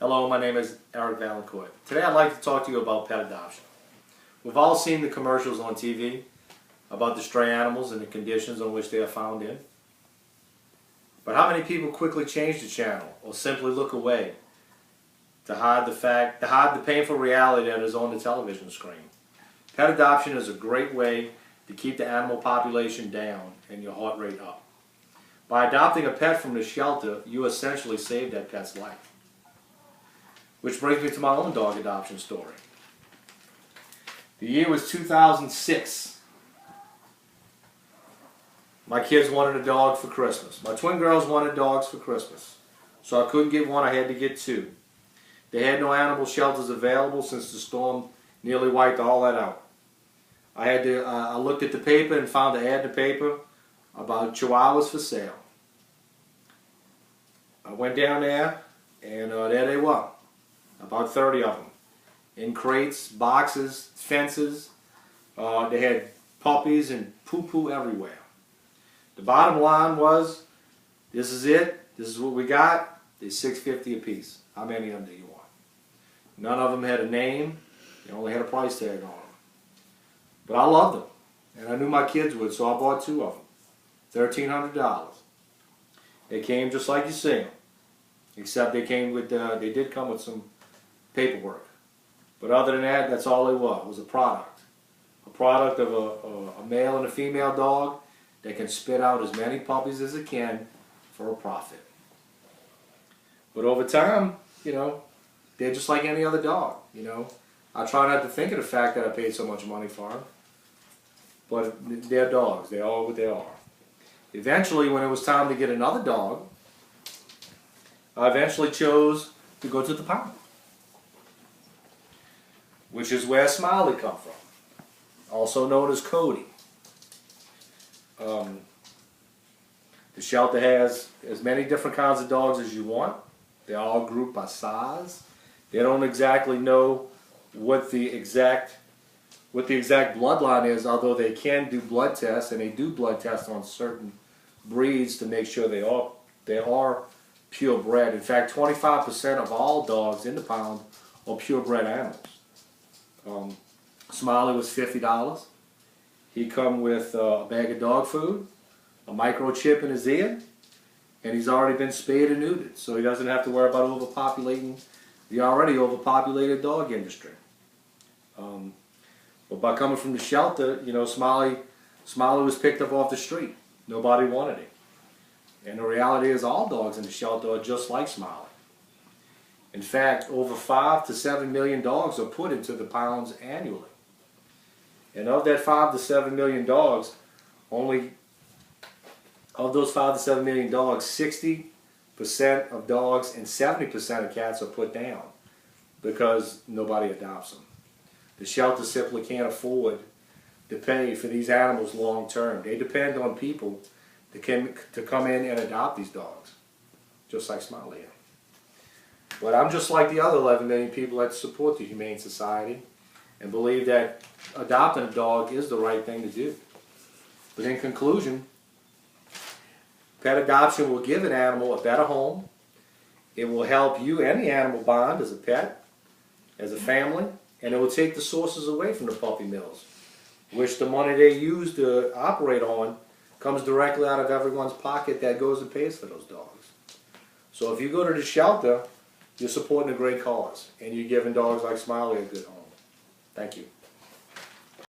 Hello, my name is Eric Valancourt. Today I'd like to talk to you about pet adoption. We've all seen the commercials on TV about the stray animals and the conditions in which they are found in. But how many people quickly change the channel or simply look away to hide the painful reality that is on the television screen? Pet adoption is a great way to keep the animal population down and your heart rate up. By adopting a pet from the shelter, you essentially save that pet's life. Which brings me to my own dog adoption story. The year was 2006. My kids wanted a dog for Christmas. My twin girls wanted dogs for Christmas. So I couldn't get one, I had to get two. They had no animal shelters available since the storm nearly wiped all that out. I looked at the paper and found an ad in the paper about chihuahuas for sale. I went down there and there they were. About 30 of them. In crates, boxes, fences. They had puppies and poo-poo everywhere. The bottom line was, this is it. This is what we got. They're $6.50 a piece. How many of them do you want? None of them had a name. They only had a price tag on them. But I loved them. And I knew my kids would, so I bought two of them. $1,300. They came just like you see them. Except they came with, they did come with some paperwork. But other than that, that's all they were. It was a product. A product of a male and a female dog that can spit out as many puppies as it can for a profit. But over time, you know, they're just like any other dog, you know. I try not to think of the fact that I paid so much money for them. But they're dogs. They are what they are. Eventually, when it was time to get another dog, I eventually chose to go to the pound, which is where Smiley come from, also known as Cody. The shelter has as many different kinds of dogs as you want. They're all grouped by size. They don't exactly know what the exact bloodline is, although they can do blood tests, and they do blood tests on certain breeds to make sure they are purebred. In fact, 25% of all dogs in the pound are purebred animals. Smiley was $50. He come with a bag of dog food, a microchip in his ear, and he's already been spayed and neutered, so he doesn't have to worry about overpopulating the already overpopulated dog industry. But by coming from the shelter, you know, Smiley was picked up off the street. Nobody wanted him. And the reality is all dogs in the shelter are just like Smiley. In fact, over 5 to 7 million dogs are put into the pounds annually. And of that 5 to 7 million dogs, of those 5 to 7 million dogs, 60% of dogs and 70% of cats are put down because nobody adopts them. The shelter simply can't afford to pay for these animals long term. They depend on people to come in and adopt these dogs, just like Smiley. But I'm just like the other 11 million people that support the Humane Society and believe that adopting a dog is the right thing to do. But in conclusion, pet adoption will give an animal a better home. It will help you and the animal bond as a pet, as a family, and it will take the sources away from the puppy mills, which the money they use to operate on comes directly out of everyone's pocket that goes and pays for those dogs. So if you go to the shelter, you're supporting a great cause, and you're giving dogs like Smiley a good home. Thank you.